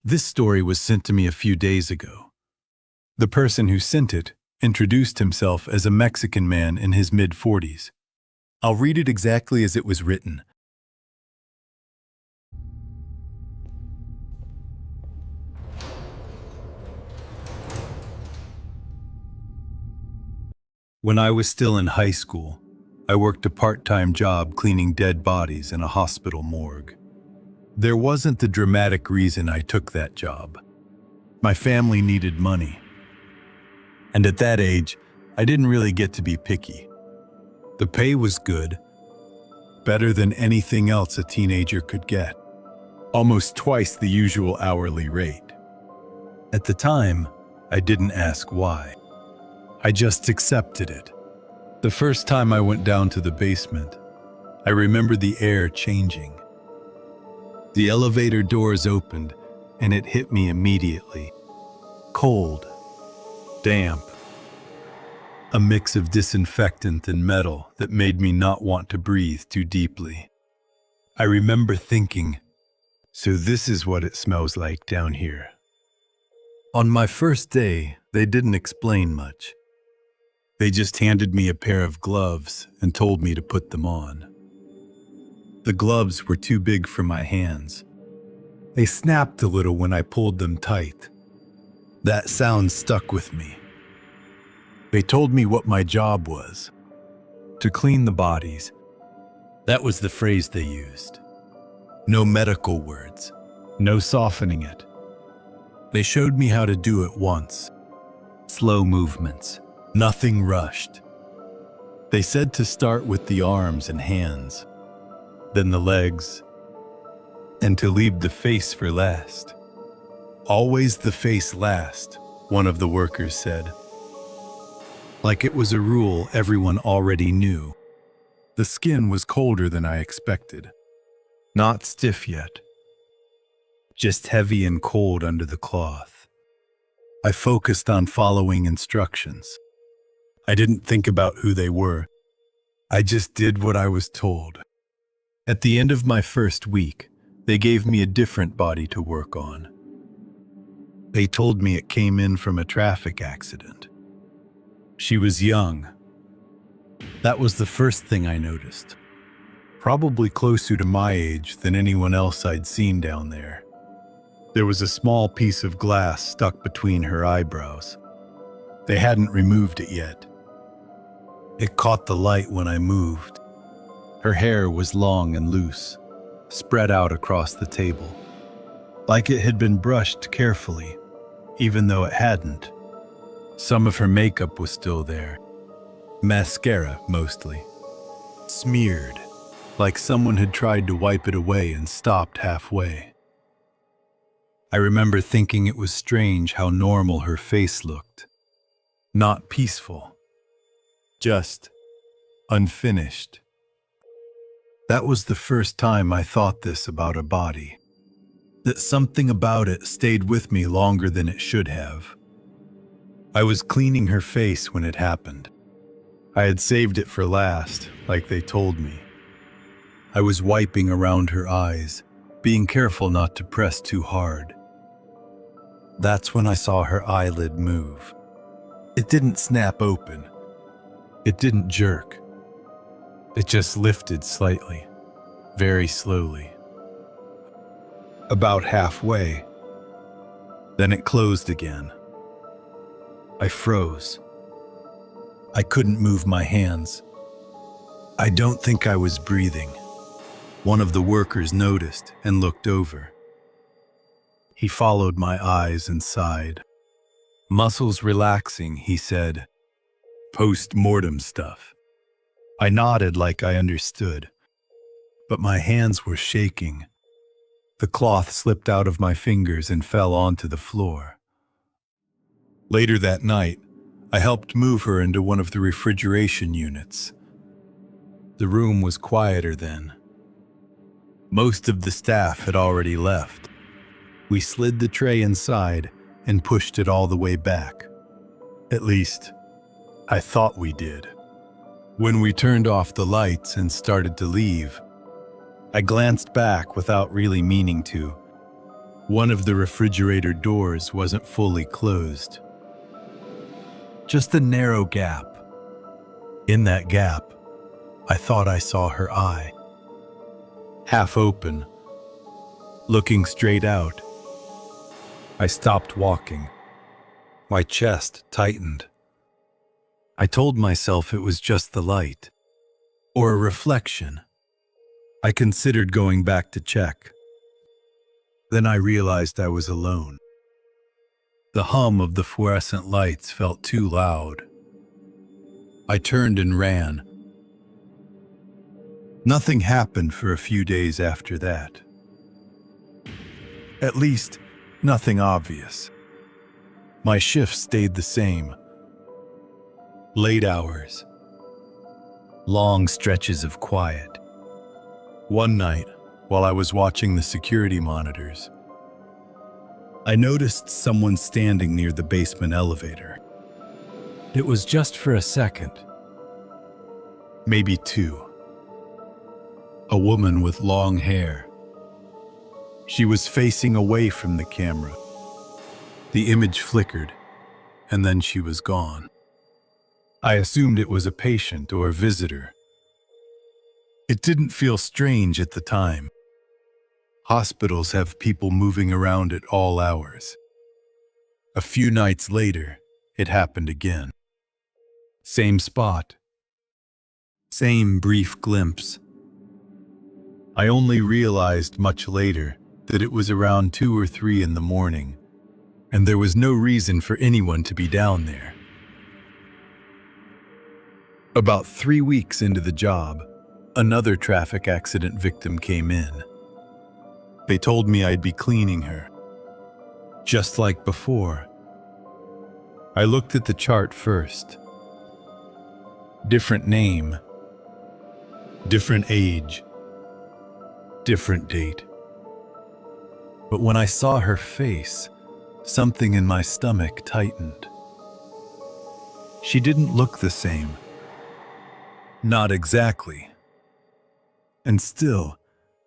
This story was sent to me a few days ago. The person who sent it introduced himself as a Mexican man in his mid-40s. I'll read it exactly as it was written. When I was still in high school, I worked a part-time job cleaning dead bodies in a hospital morgue. There wasn't the dramatic reason I took that job. My family needed money. And at that age, I didn't really get to be picky. The pay was good, better than anything else a teenager could get, almost twice the usual hourly rate. At the time, I didn't ask why. I just accepted it. The first time I went down to the basement, I remember the air changing. The elevator doors opened, and it hit me immediately. Cold, damp, a mix of disinfectant and metal that made me not want to breathe too deeply. I remember thinking, so this is what it smells like down here. On my first day, they didn't explain much. They just handed me a pair of gloves and told me to put them on. The gloves were too big for my hands. They snapped a little when I pulled them tight. That sound stuck with me. They told me what my job was. To clean the bodies. That was the phrase they used. No medical words. No softening it. They showed me how to do it once. Slow movements. Nothing rushed. They said to start with the arms and hands, then the legs, and to leave the face for last. Always the face last, one of the workers said. Like it was a rule everyone already knew. The skin was colder than I expected. Not stiff yet. Just heavy and cold under the cloth. I focused on following instructions. I didn't think about who they were. I just did what I was told. At the end of my first week, they gave me a different body to work on. They told me it came in from a traffic accident. She was young. That was the first thing I noticed. Probably closer to my age than anyone else I'd seen down there. There was a small piece of glass stuck between her eyebrows. They hadn't removed it yet. It caught the light when I moved. Her hair was long and loose, spread out across the table, like it had been brushed carefully, even though it hadn't. Some of her makeup was still there. Mascara, mostly. Smeared, like someone had tried to wipe it away and stopped halfway. I remember thinking it was strange how normal her face looked. Not peaceful. Just unfinished. That was the first time I thought this about a body. That something about it stayed with me longer than it should have. I was cleaning her face when it happened. I had saved it for last, like they told me. I was wiping around her eyes, being careful not to press too hard. That's when I saw her eyelid move. It didn't snap open. It didn't jerk. It just lifted slightly, very slowly. About halfway. Then it closed again. I froze. I couldn't move my hands. I don't think I was breathing. One of the workers noticed and looked over. He followed my eyes and sighed. Muscles relaxing, he said. Post-mortem stuff. I nodded like I understood, but my hands were shaking. The cloth slipped out of my fingers and fell onto the floor. Later that night, I helped move her into one of the refrigeration units. The room was quieter then. Most of the staff had already left. We slid the tray inside and pushed it all the way back. At least, I thought we did. When we turned off the lights and started to leave, I glanced back without really meaning to. One of the refrigerator doors wasn't fully closed. Just a narrow gap. In that gap, I thought I saw her eye. Half open, looking straight out. I stopped walking. My chest tightened. I told myself it was just the light, or a reflection. I considered going back to check. Then I realized I was alone. The hum of the fluorescent lights felt too loud. I turned and ran. Nothing happened for a few days after that. At least, nothing obvious. My shift stayed the same. Late hours. Long stretches of quiet. One night, while I was watching the security monitors, I noticed someone standing near the basement elevator. It was just for a second. Maybe two. A woman with long hair. She was facing away from the camera. The image flickered, and then she was gone. I assumed it was a patient or a visitor. It didn't feel strange at the time. Hospitals have people moving around at all hours. A few nights later, it happened again. Same spot. Same brief glimpse. I only realized much later that it was around 2 or 3 in the morning, and there was no reason for anyone to be down there. About 3 weeks into the job, another traffic accident victim came in. They told me I'd be cleaning her. Just like before. I looked at the chart first. Different name. Different age. Different date. But when I saw her face, something in my stomach tightened. She didn't look the same. Not exactly. And still,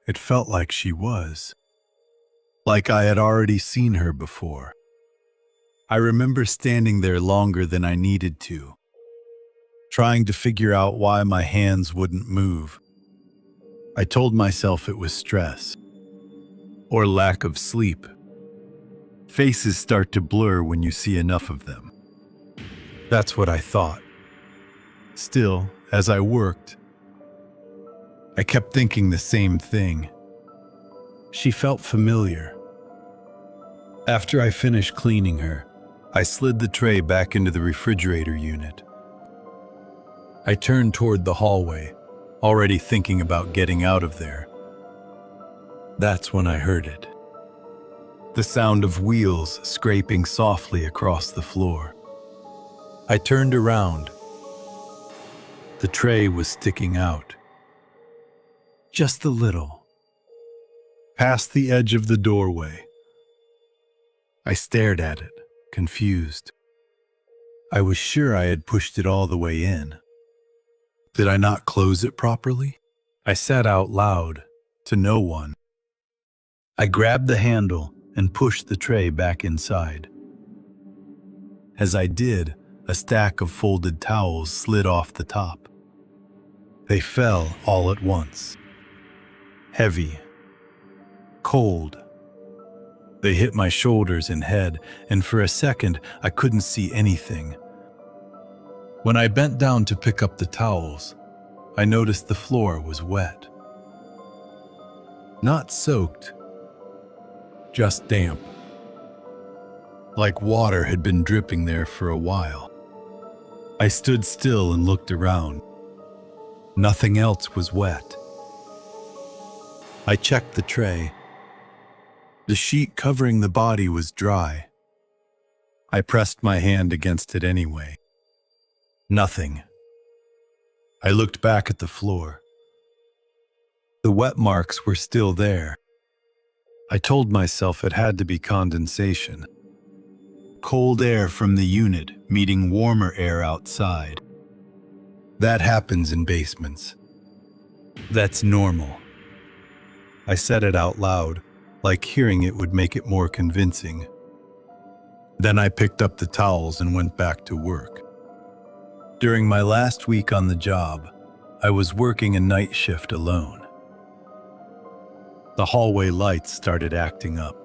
it felt like she was. Like I had already seen her before. I remember standing there longer than I needed to, trying to figure out why my hands wouldn't move. I told myself it was stress, or lack of sleep. Faces start to blur when you see enough of them. That's what I thought. Still, as I worked, I kept thinking the same thing. She felt familiar. After I finished cleaning her, I slid the tray back into the refrigerator unit. I turned toward the hallway, already thinking about getting out of there. That's when I heard it. The sound of wheels scraping softly across the floor. I turned around. The tray was sticking out. Just a little. Past the edge of the doorway. I stared at it, confused. I was sure I had pushed it all the way in. Did I not close it properly? I said out loud, to no one. I grabbed the handle and pushed the tray back inside. As I did, a stack of folded towels slid off the top. They fell all at once. Heavy. Cold. They hit my shoulders and head, and for a second I couldn't see anything. When I bent down to pick up the towels, I noticed the floor was wet. Not soaked, just damp. Like water had been dripping there for a while. I stood still and looked around. Nothing else was wet. I checked the tray. The sheet covering the body was dry. I pressed my hand against it anyway. Nothing. I looked back at the floor. The wet marks were still there. I told myself it had to be condensation. Cold air from the unit meeting warmer air outside. That happens in basements. That's normal. I said it out loud, like hearing it would make it more convincing. Then I picked up the towels and went back to work. During my last week on the job, I was working a night shift alone. The hallway lights started acting up.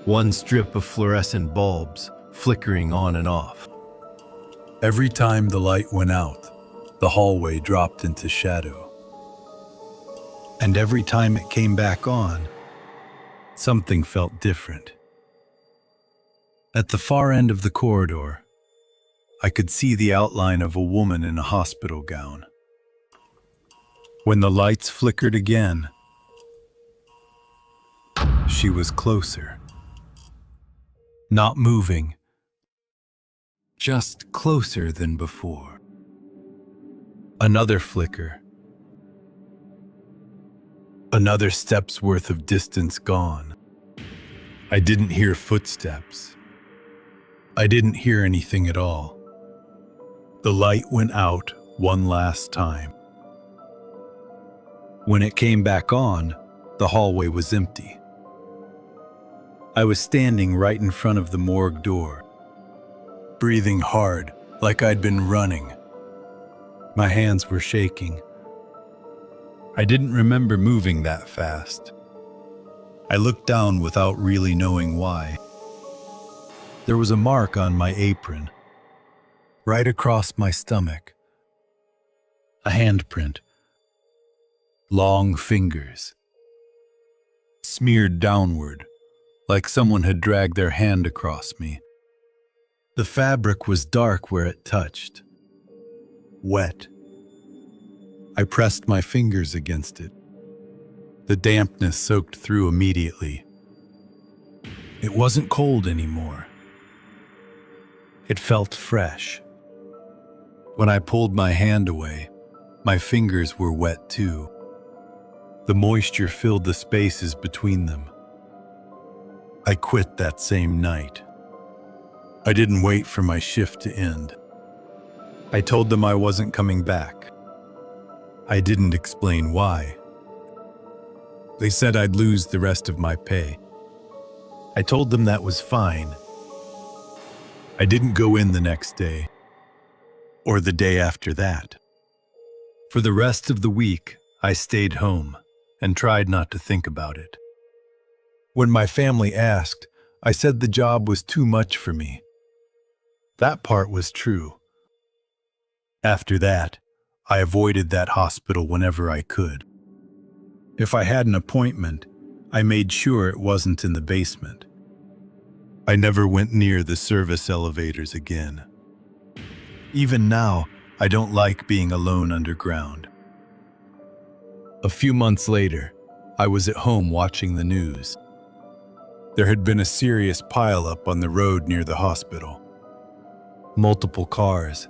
One strip of fluorescent bulbs flickering on and off. Every time the light went out, the hallway dropped into shadow. And every time it came back on, something felt different. At the far end of the corridor, I could see the outline of a woman in a hospital gown. When the lights flickered again, she was closer. Not moving, just closer than before. Another flicker. Another step's worth of distance gone. I didn't hear footsteps. I didn't hear anything at all. The light went out one last time. When it came back on, the hallway was empty. I was standing right in front of the morgue door, breathing hard, like I'd been running. My hands were shaking. I didn't remember moving that fast. I looked down without really knowing why. There was a mark on my apron, right across my stomach. A handprint. Long fingers. Smeared downward, like someone had dragged their hand across me. The fabric was dark where it touched. Wet. I pressed my fingers against it. The dampness soaked through immediately. It wasn't cold anymore. It felt fresh. When I pulled my hand away, my fingers were wet too. The moisture filled the spaces between them. I quit that same night. I didn't wait for my shift to end. I told them I wasn't coming back. I didn't explain why. They said I'd lose the rest of my pay. I told them that was fine. I didn't go in the next day, or the day after that. For the rest of the week, I stayed home and tried not to think about it. When my family asked, I said the job was too much for me. That part was true. After that, I avoided that hospital whenever I could. If I had an appointment, I made sure it wasn't in the basement. I never went near the service elevators again. Even now, I don't like being alone underground. A few months later, I was at home watching the news. There had been a serious pileup on the road near the hospital. Multiple cars.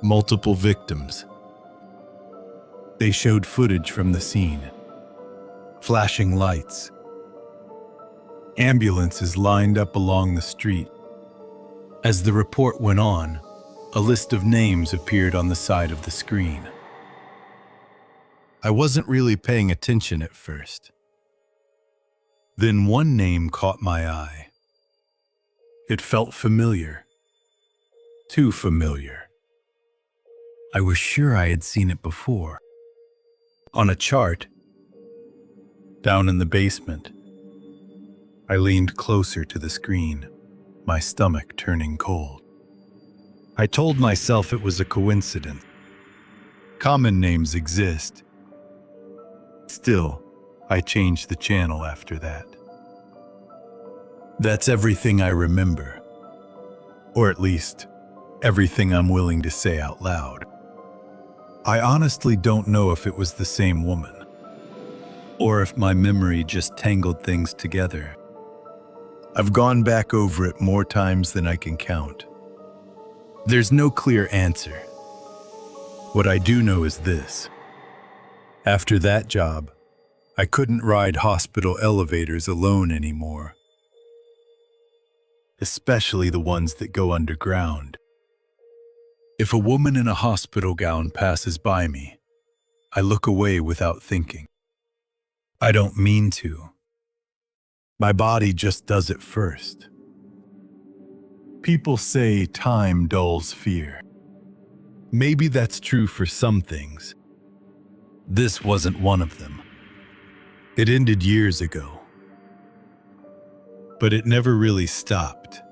Multiple victims. They showed footage from the scene. Flashing lights. Ambulances lined up along the street. As the report went on, a list of names appeared on the side of the screen. I wasn't really paying attention at first. Then one name caught my eye. It felt familiar. Too familiar. I was sure I had seen it before. On a chart, down in the basement. I leaned closer to the screen, my stomach turning cold. I told myself it was a coincidence. Common names exist. Still, I changed the channel after that. That's everything I remember. Or at least, everything I'm willing to say out loud. I honestly don't know if it was the same woman, or if my memory just tangled things together. I've gone back over it more times than I can count. There's no clear answer. What I do know is this. After that job, I couldn't ride hospital elevators alone anymore. Especially the ones that go underground. If a woman in a hospital gown passes by me, I look away without thinking. I don't mean to. My body just does it first. People say time dulls fear. Maybe that's true for some things. This wasn't one of them. It ended years ago. But it never really stopped.